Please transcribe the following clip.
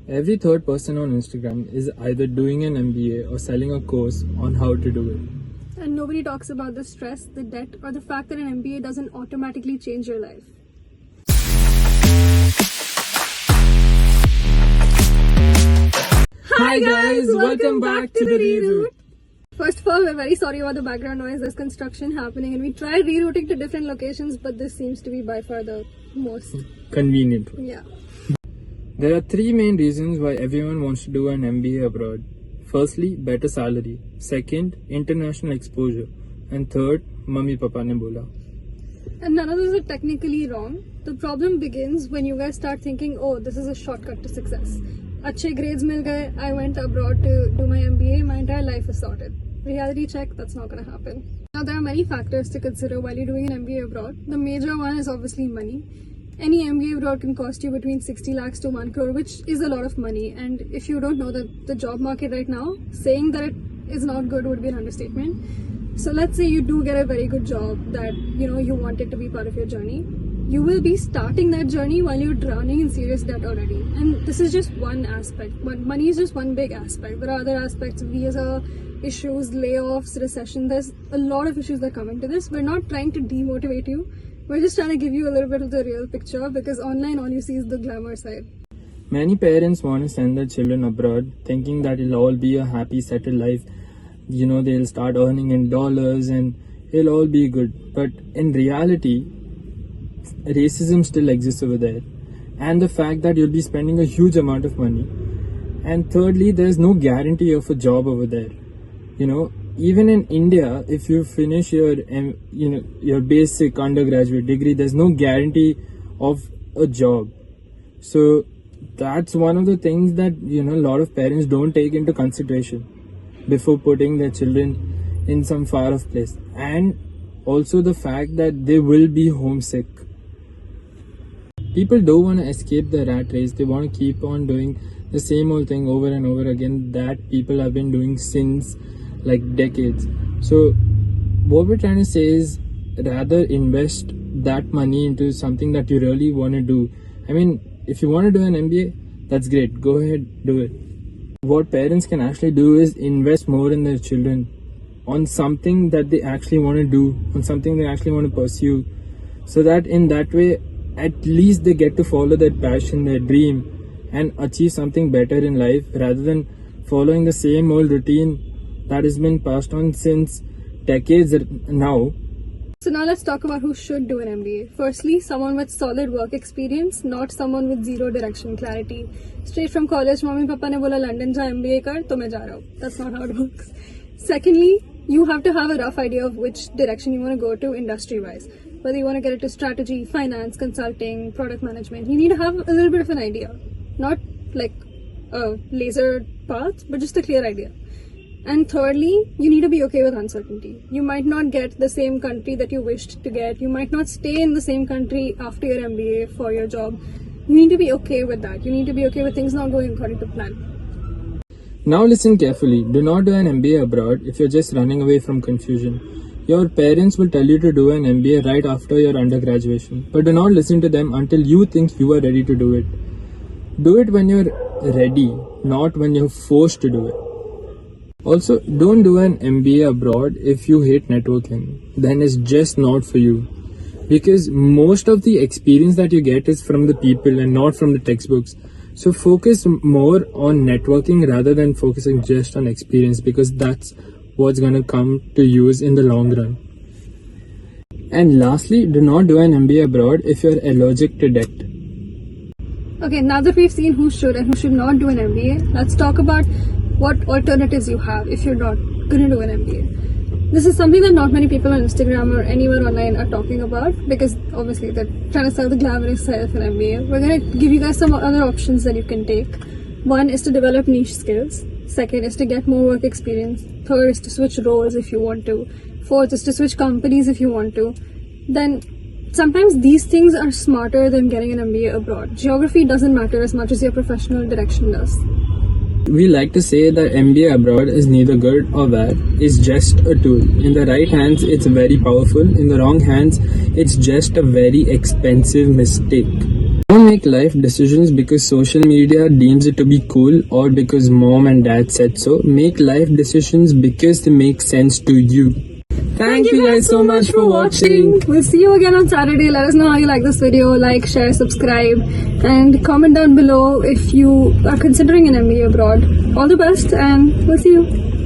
Every third person on Instagram is either doing an MBA or selling a course on how to do it. And nobody talks about the stress, the debt, or the fact that an MBA doesn't automatically change your life. Hi guys, welcome back to the Reroute. First of all, we're very sorry about the background noise. There's construction happening and we tried rerouting to different locations, but this seems to be by far the most Convenient. Yeah. There are three main reasons why everyone wants to do an MBA abroad. Firstly, better salary. Second, international exposure. And third, mummy papa ne bola. And none of those are technically wrong. The problem begins when you guys start thinking, oh, this is a shortcut to success. Achhe grades mil gaye, I went abroad to do my MBA, my entire life is sorted. Reality check, that's not going to happen. Now, there are many factors to consider while you're doing an MBA abroad. The major one is obviously money. Any MBA abroad can cost you between 60 lakhs to 1 crore, which is a lot of money. And if you don't know the job market right now, saying that it is not good would be an understatement. So let's say you do get a very good job that you want it to be part of your journey. You will be starting that journey while you're drowning in serious debt already. And this is just one aspect. Money is just one big aspect. There are other aspects, visa issues, layoffs, recession. There's a lot of issues that come into this. We're not trying to demotivate you. We're just trying to give you a little bit of the real picture, because online all you see is the glamour side. Many parents want to send their children abroad thinking that it'll all be a happy, settled life. They'll start earning in dollars and it'll all be good. But in reality, racism still exists over there. And the fact that you'll be spending a huge amount of money. And thirdly, there's no guarantee of a job over there. Even in India, if you finish your basic undergraduate degree, there's no guarantee of a job. So that's one of the things that a lot of parents don't take into consideration before putting their children in some far off place. And also the fact that they will be homesick. People don't want to escape the rat race. They want to keep on doing the same old thing over and over again that people have been doing since like decades. So what we're trying to say is, rather invest that money into something that you really want to do. I mean, if you want to do an MBA, that's great. Go ahead, do it. What parents can actually do is invest more in their children on something that they actually want to do, on something they actually want to pursue, so that in that way, at least they get to follow their passion, their dream, and achieve something better in life, rather than following the same old routine that has been passed on since decades now. So now let's talk about who should do an MBA. Firstly, someone with solid work experience, not someone with zero direction clarity. Straight from college, mommy papa ne bola London ja MBA kar, to main ja raha hu. That's not how it works. Secondly, you have to have a rough idea of which direction you want to go to industry-wise. Whether you want to get into strategy, finance, consulting, product management, you need to have a little bit of an idea. Not like a laser path, but just a clear idea. And thirdly, you need to be okay with uncertainty. You might not get the same country that you wished to get. You might not stay in the same country after your MBA for your job. You need to be okay with that. You need to be okay with things not going according to plan. Now listen carefully. Do not do an MBA abroad if you're just running away from confusion. Your parents will tell you to do an MBA right after your undergraduation, but do not listen to them until you think you are ready to do it. Do it when you're ready, not when you're forced to do it. Also, don't do an MBA abroad if you hate networking. Then it's just not for you. Because most of the experience that you get is from the people and not from the textbooks. So focus more on networking rather than focusing just on experience, because that's what's going to come to use in the long run. And lastly, do not do an MBA abroad if you're allergic to debt. Okay, now that we've seen who should and who should not do an MBA, let's talk about what alternatives you have if you're not going to do an MBA. This is something that not many people on Instagram or anywhere online are talking about, because obviously they're trying to sell the glamorous side of an MBA. We're going to give you guys some other options that you can take. One is to develop niche skills. Second is to get more work experience. Third is to switch roles if you want to. Fourth is to switch companies if you want to. Then sometimes these things are smarter than getting an MBA abroad. Geography doesn't matter as much as your professional direction does. We like to say that MBA abroad is neither good or bad, it's just a tool. In the right hands, it's very powerful. In the wrong hands, it's just a very expensive mistake. Don't make life decisions because social media deems it to be cool or because mom and dad said so. Make life decisions because they make sense to you. Thank you guys so much for watching. We'll see you again on Saturday. Let us know how you like this video. Like, share, subscribe, and comment down below if you are considering an MBA abroad. All the best, and we'll see you.